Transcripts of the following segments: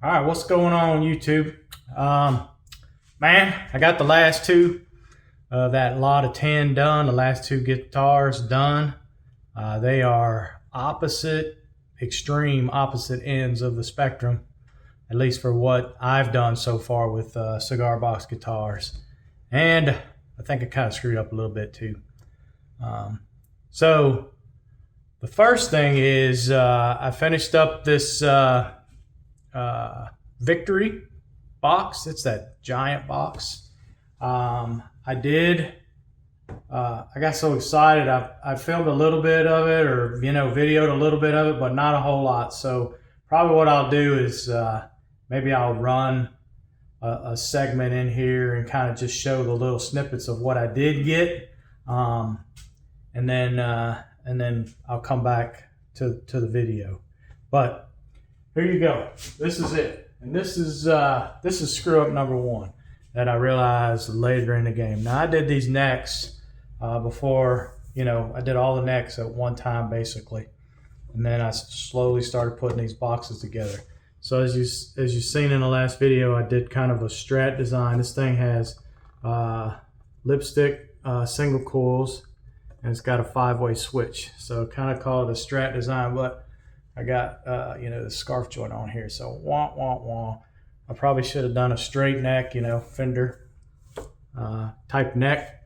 All right, what's going on YouTube? Man, I got the last two, that lot of 10 done, the last two guitars done. They are extreme opposite ends of the spectrum, at least for what I've done so far with cigar box guitars. And I think I kind of screwed up a little bit too. So the first thing is I finished up this Victory box. It's that giant box. I got so excited. I filmed a little bit of it, or videoed a little bit of it, but not a whole lot. So probably what I'll do is maybe I'll run a segment in here and kind of just show the little snippets of what I did get, and then I'll come back to the video. But here you go. This is it. And this is screw up number one that I realized later in the game. Now I did these necks before, I did all the necks at one time basically, and then I slowly started putting these boxes together. So as you've seen in the last video, I did kind of a Strat design. This thing has lipstick single coils, and it's got a 5-way switch. So kind of call it a Strat design, but I got the scarf joint on here, so wah wah wah. I probably should have done a straight neck, Fender type neck.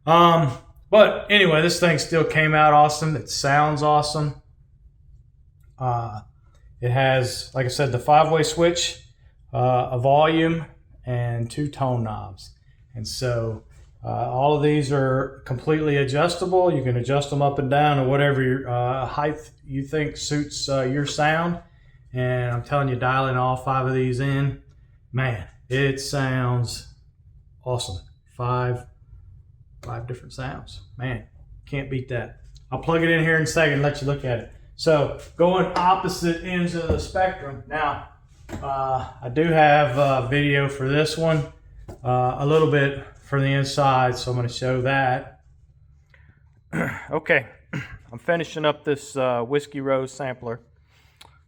But anyway, this thing still came out awesome. It sounds awesome. It has, like I said, the 5-way switch, a volume, and 2 tone knobs. And so all of these are completely adjustable. You can adjust them up and down or whatever your height you think suits your sound. And I'm telling you, dialing all 5 of these in, man, it sounds awesome. Five different sounds. Man, can't beat that. I'll plug it in here in a second and let you look at it. So going opposite ends of the spectrum. Now, I do have a video for this one, a little bit for the inside, so I'm going to show that. Okay, I'm finishing up this Whiskey Rose sampler,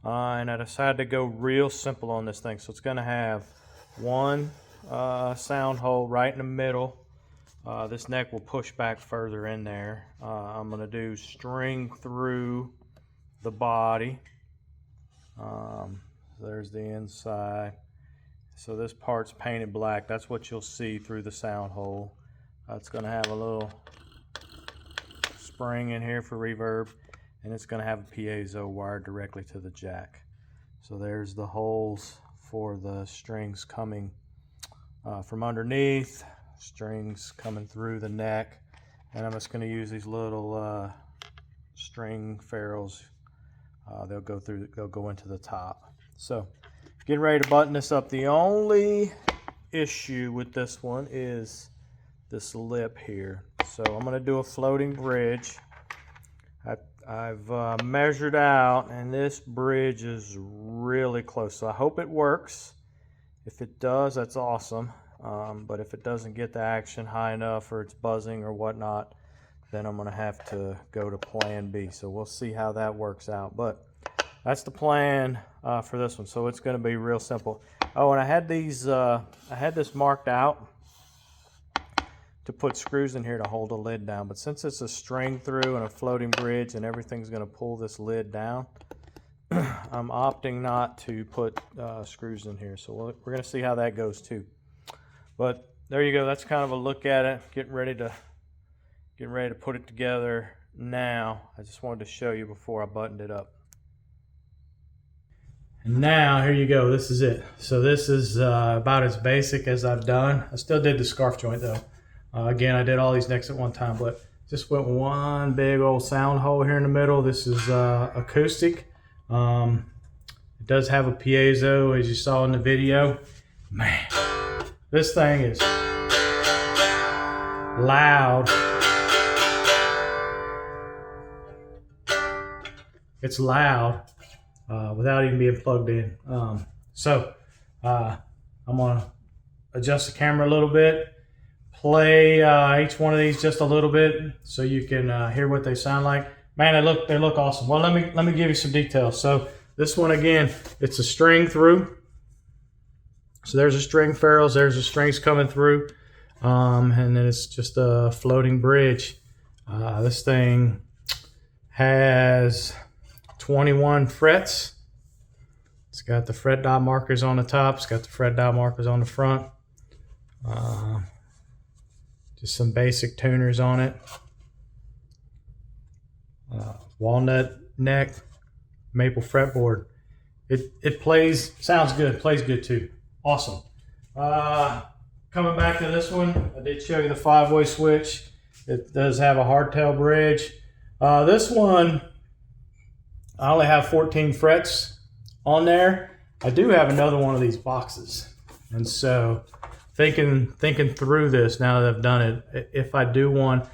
and I decided to go real simple on this thing. So it's going to have one sound hole right in the middle. This neck will push back further in there. I'm going to do string through the body. There's the inside. So this part's painted black. That's what you'll see through the sound hole. It's going to have a little spring in here for reverb, and it's going to have a piezo wired directly to the jack. So there's the holes for the strings coming from underneath, strings coming through the neck, and I'm just going to use these little string ferrules. They'll go into the top. So getting ready to button this up. The only issue with this one is this lip here. So I'm going to do a floating bridge. I've measured out, and this bridge is really close. So I hope it works. If it does, that's awesome. But if it doesn't get the action high enough, or it's buzzing or whatnot, then I'm going to have to go to plan B. So we'll see how that works out. But that's the plan for this one. So it's going to be real simple. Oh, and I had these. I had this marked out to put screws in here to hold the lid down. But since it's a string through and a floating bridge, and everything's going to pull this lid down, I'm opting not to put screws in here. So we're going to see how that goes too. But there you go. That's kind of a look at it. Getting ready to put it together now. I just wanted to show you before I buttoned it up. And now, here you go. This is it. So this is about as basic as I've done. I still did the scarf joint though. Again, I did all these necks at one time, but just went one big old sound hole here in the middle. This is acoustic. It does have a piezo, as you saw in the video. Man, this thing is loud. It's loud. Without even being plugged in. So I'm going to adjust the camera a little bit, play each one of these just a little bit so you can hear what they sound like. Man, they look awesome. Well, let me give you some details. So this one, again, it's a string through. So there's the string ferrules, there's the strings coming through, and then it's just a floating bridge. This thing has 21 frets. It's got the fret dot markers on the top, it's got the fret dot markers on the front. Just some basic tuners on it. Walnut neck, maple fretboard. It sounds good, plays good too. Awesome. Coming back to this one, I did show you the 5-way switch. It does have a hardtail bridge. This one, I only have 14 frets on there. I do have another one of these boxes. And so thinking through this now that I've done it, if I do one,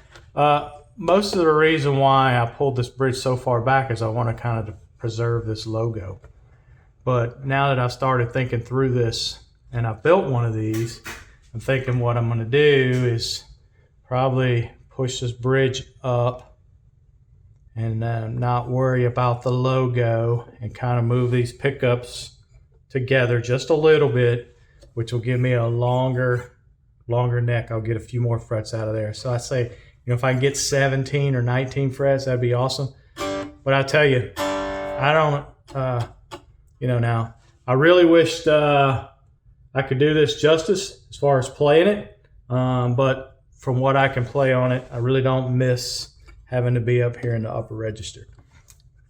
most of the reason why I pulled this bridge so far back is I want to kind of preserve this logo. But now that I've started thinking through this and I've built one of these, I'm thinking what I'm going to do is probably push this bridge up and not worry about the logo and kind of move these pickups together just a little bit, which will give me a longer neck. I'll get a few more frets out of there. So I say, if I can get 17 or 19 frets, that'd be awesome. But I tell you, I don't, now I really wished I could do this justice as far as playing it. But from what I can play on it, I really don't miss having to be up here in the upper register.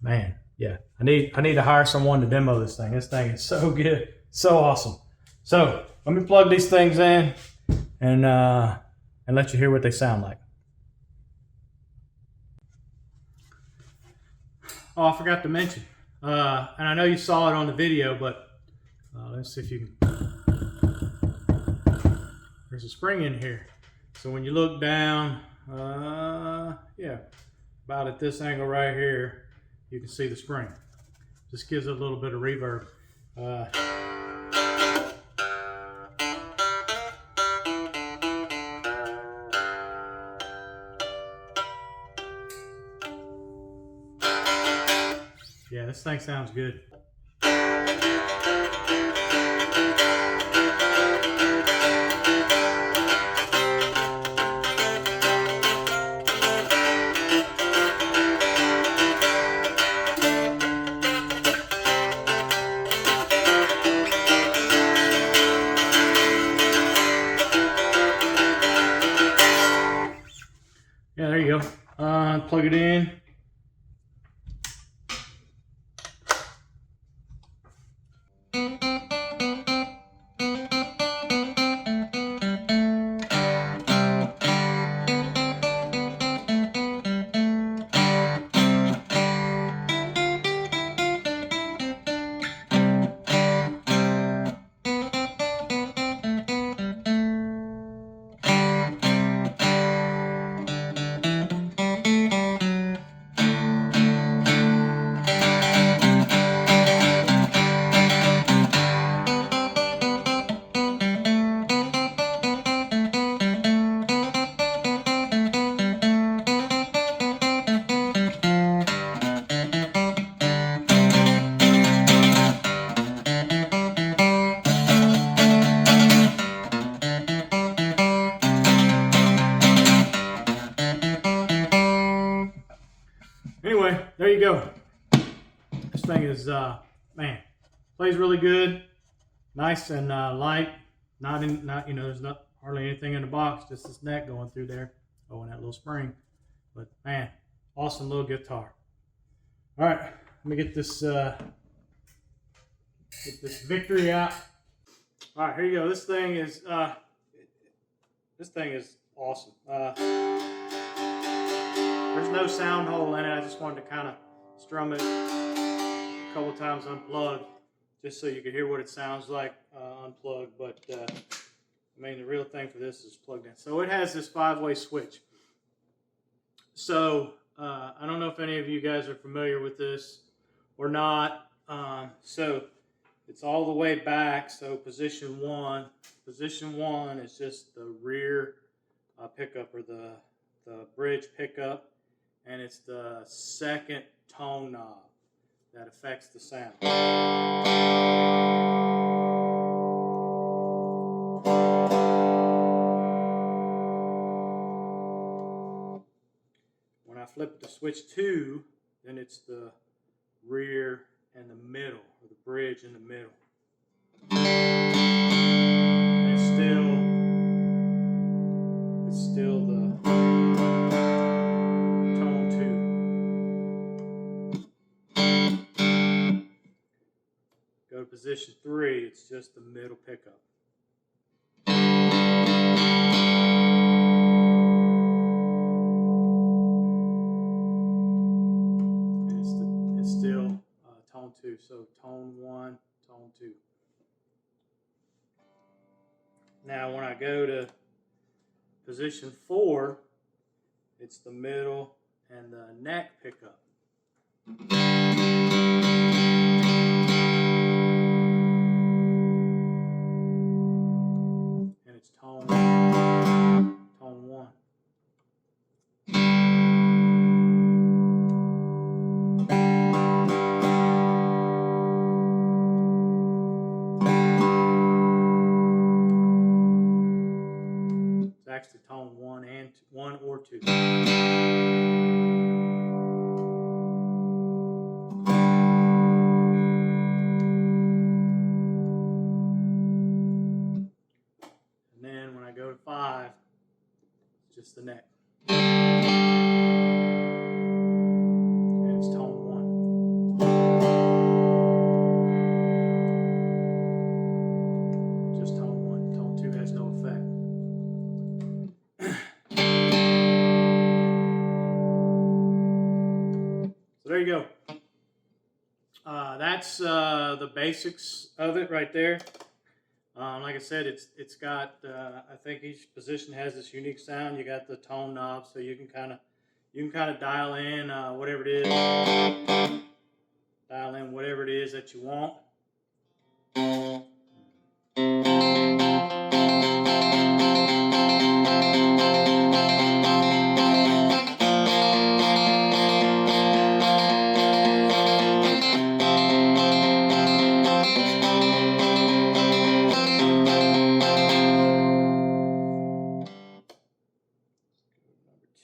Man, yeah, I need to hire someone to demo this thing. This thing is so good, so awesome. So let me plug these things in and let you hear what they sound like. Oh, I forgot to mention, and I know you saw it on the video, but let's see if you can. There's a spring in here. So when you look down, yeah, about at this angle right here, you can see the spring. Just gives it a little bit of reverb. Yeah, this thing sounds good. Yeah, there you go. Plug it in. Anyway, there you go. This thing is, man, plays really good, nice and light. There's not hardly anything in the box, just this neck going through there. Oh, and that little spring. But man, awesome little guitar. All right, let me get this Victory out. All right, here you go. This thing is awesome. There's no sound hole in it. I just wanted to kind of strum it a couple times unplugged, just so you can hear what it sounds like unplugged. But I mean, the real thing for this is plugged in. So it has this 5-way switch. So I don't know if any of you guys are familiar with this or not. So it's all the way back. So position one is just the rear pickup, or the bridge pickup, and it's the second tone knob that affects the sound. flip to switch 2, then it's the rear and the middle, or the bridge in the middle. And it's still the tone 2. Go to position 3, it's just the middle pickup. And it's still tone 2, so tone 1, tone 2. Now when I go to position 4, it's the middle and the neck pickup. And it's tone 1. It's actually tone 1 and 1 or 2. And then when I go to 5, it's just the neck. And it's tone 1. Just tone 1. Tone 2 has no effect. So there you go. That's the basics of it right there. Like I said, it's got I think each position has this unique sound. You got the tone knob, so you can kind of dial in whatever it is. Dial in whatever it is that you want.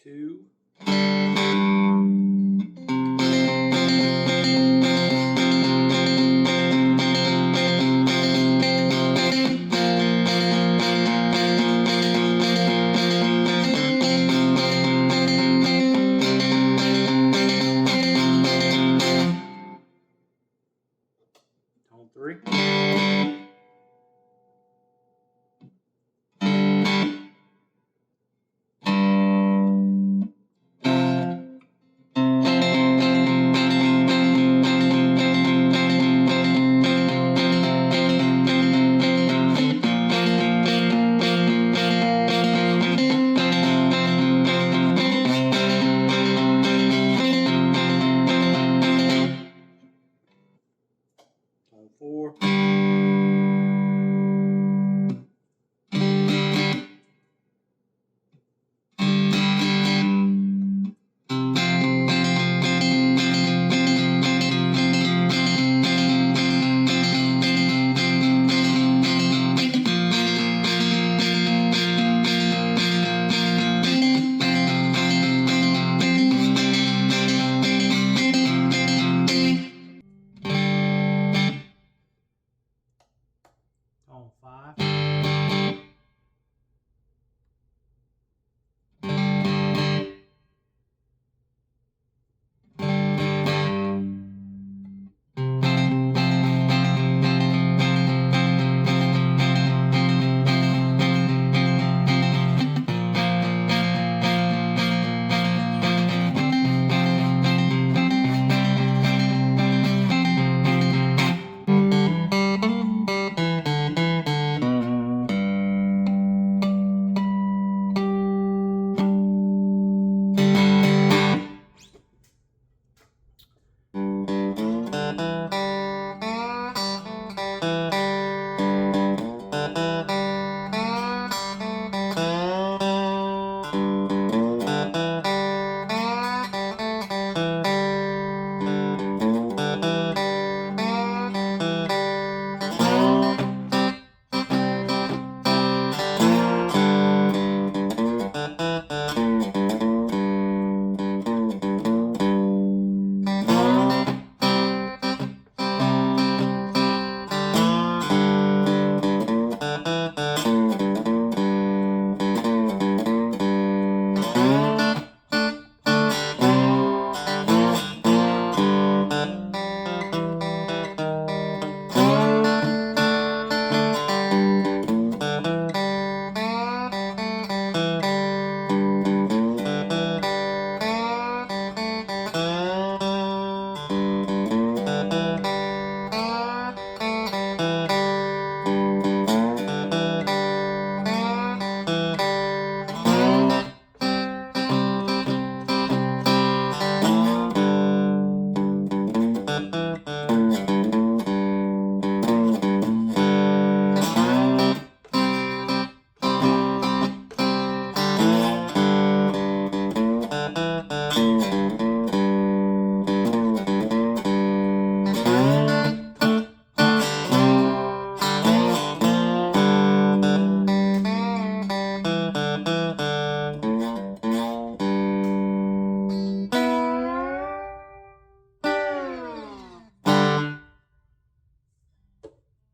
Two. Tone 3. Tone 4.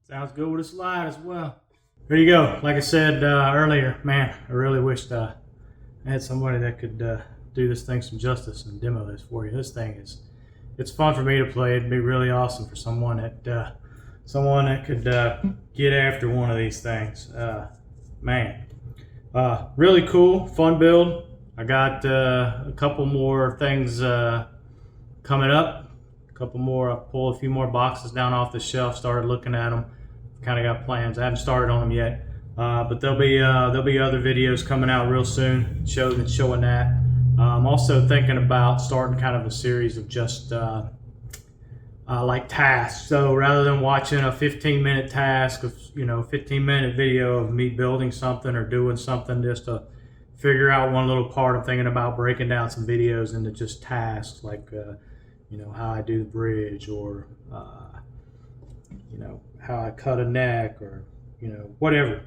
Sounds good with a slide as well. There you go. Like I said earlier, man, I really wished I had somebody that could do this thing some justice and demo this for you. This thing it's fun for me to play. It'd be really awesome for someone that could get after one of these things. Man, really cool, fun build. I got a couple more things coming up. A couple more. I pulled a few more boxes down off the shelf. Started looking at them. Kind of got plans. I haven't started on them yet, but there'll be other videos coming out real soon showing that. I'm also thinking about starting kind of a series of just like tasks. So rather than watching a 15-minute task of 15-minute video of me building something or doing something, just to figure out one little part, I'm thinking about breaking down some videos into just tasks, like how I do the bridge, or how I cut a neck, or whatever.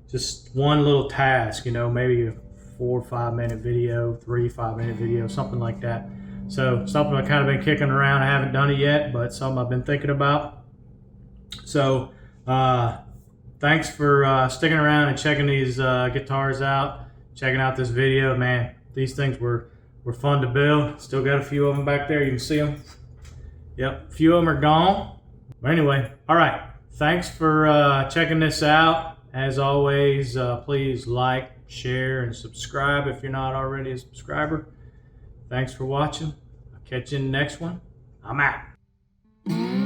Just one little task, maybe a 4 or 5 minute video, 3 5-minute video, something like that. So something I've kind of been kicking around. I haven't done it yet, but something I've been thinking about. So thanks for sticking around and checking these guitars out, checking out this video. Man, these things were fun to build. Still got a few of them back there. You can see them. Yep, a few of them are gone. But anyway, all right. Thanks for checking this out. As always, please like, share, and subscribe if you're not already a subscriber. Thanks for watching. I'll catch you in the next one. I'm out.